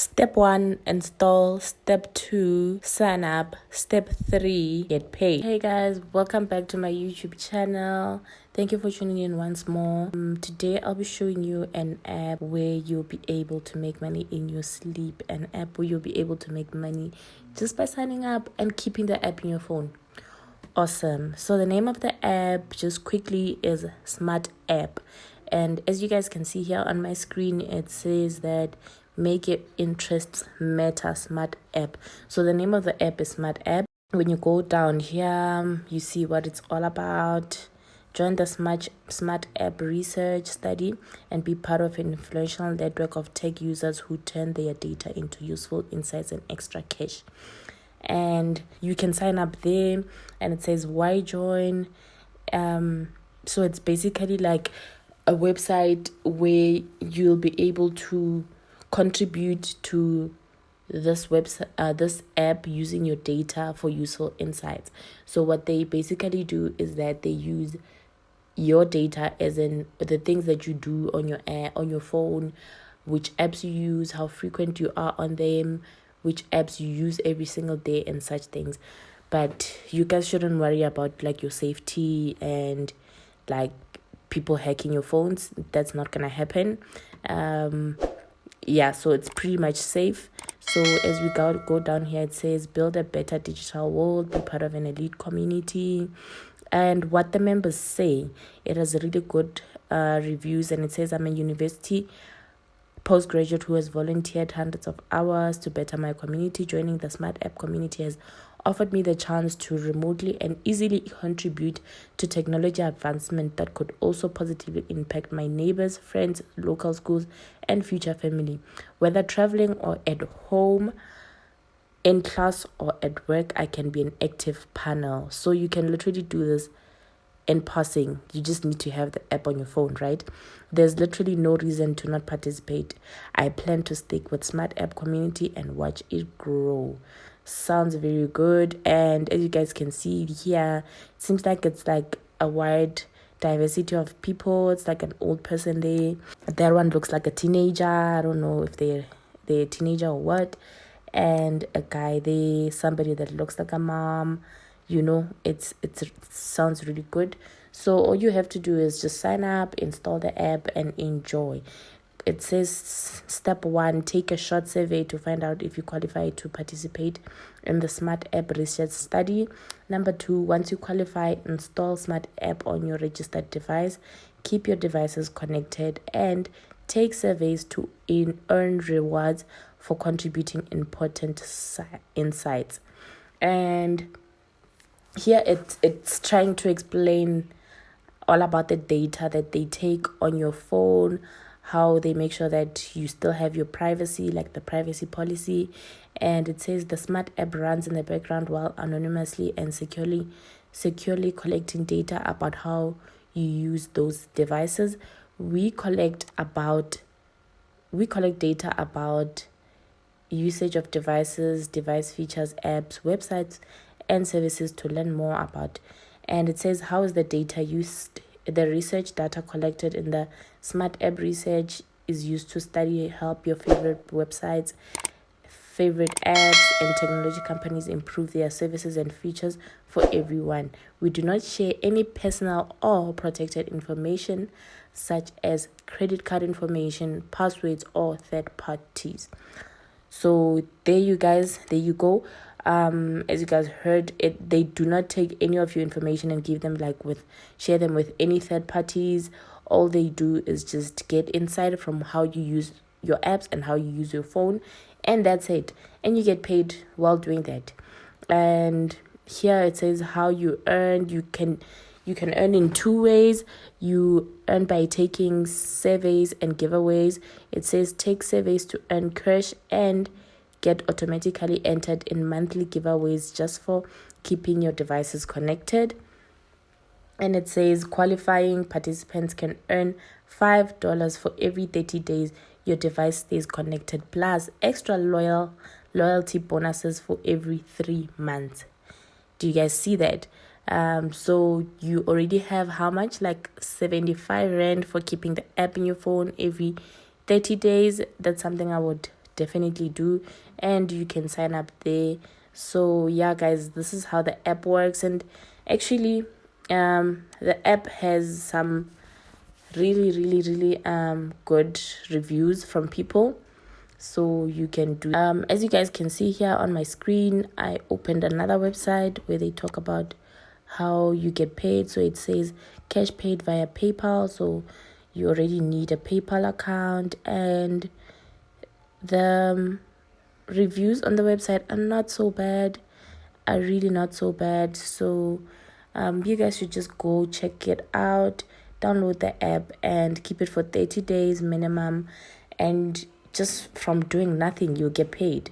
Step 1, install. Step 2, sign up. Step 3, get paid. Hey guys, welcome back to my YouTube channel. Thank you for tuning in once more. Today I'll be showing you an app where you'll be able to make money in your sleep. An app where you'll be able to make money just by signing up and keeping the app in your phone. Awesome. So the name of the app just quickly is Smart App. And as you guys can see here on my screen, it says that make your interests matter, Smart App. So the name of the app is Smart App. When you go down here, you see what it's all about. Join the Smart App research study and be part of an influential network of tech users who turn their data into useful insights and extra cash. And you can sign up there, and it says why join. So it's basically like a website where you'll be able to contribute to this website, this app, using your data for useful insights. So what they basically do is that they use your data, as in the things that you do on your phone, which apps you use, how frequent you are on them, which apps you use every single day, and such things. But you guys shouldn't worry about like your safety and like people hacking your phones. That's not gonna happen. So it's pretty much safe. So as we go down here, it says build a better digital world, be part of an elite community. And what the members say, it has really good reviews, and it says I'm a university postgraduate who has volunteered hundreds of hours to better my community. Joining the Smart App community has offered me the chance to remotely and easily contribute to technology advancement that could also positively impact my neighbors, friends, local schools, and future family. Whether traveling or at home, in class or at work, I can be an active panel. So you can literally do this in passing. You just need to have the app on your phone, right? There's literally no reason to not participate. I plan to stick with Smart App community and watch it grow. Sounds very good. And as you guys can see here, it seems like it's like a wide diversity of people. It's like an old person there. That one looks like a teenager. I don't know if they're a teenager or what. And a guy there, somebody that looks like a mom. It sounds really good. So all you have to do is just sign up, install the app, and enjoy. It says step 1, take a short survey to find out if you qualify to participate in the Smart App research study. Number 2, once you qualify, install Smart App on your registered device. Keep your devices connected and take surveys to earn rewards for contributing important insights. And here it's trying to explain all about the data that they take on your phone, how they make sure that you still have your privacy, like the privacy policy. And it says the Smart App runs in the background while anonymously and securely collecting data about how you use those devices. We collect data about usage of devices, device features, apps, websites, and services to learn more about. And it says how is the data used. The research data collected in the Smart App research is used to help your favorite websites, favorite apps, and technology companies improve their services and features for everyone. We do not share any personal or protected information such as credit card information, passwords, or third parties. So there you go. As you guys heard it, they do not take any of your information and give them share them with any third parties. All they do is just get insight from how you use your apps and how you use your phone, and that's it. And you get paid while doing that. And here it says how you earn. You can earn in 2 ways. You earn by taking surveys and giveaways. It says take surveys to earn cash and get automatically entered in monthly giveaways just for keeping your devices connected. And it says qualifying participants can earn $5 for every 30 days your device stays connected, plus extra loyalty bonuses for every 3 months. Do you guys see that? So you already have how much? Like 75 Rand for keeping the app in your phone every 30 days. That's something I would definitely do, and you can sign up there. So yeah guys, this is how the app works. And actually the app has some really good reviews from people, so you can do as you guys can see here on my screen. I opened another website where they talk about how you get paid. So it says cash paid via PayPal, so you already need a PayPal account, and the reviews on the website are not so bad, are really not so bad. So you guys should just go check it out, download the app, and keep it for 30 days minimum, and just from doing nothing you'll get paid.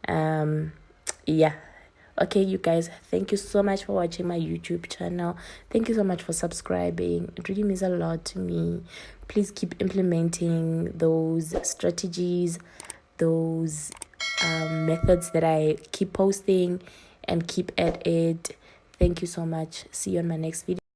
Yeah, okay you guys, thank you so much for watching my YouTube channel. Thank you so much for subscribing. It really means a lot to me. Please keep implementing those strategies, those methods that I keep posting, and keep at it. Thank you so much. See you on my next video.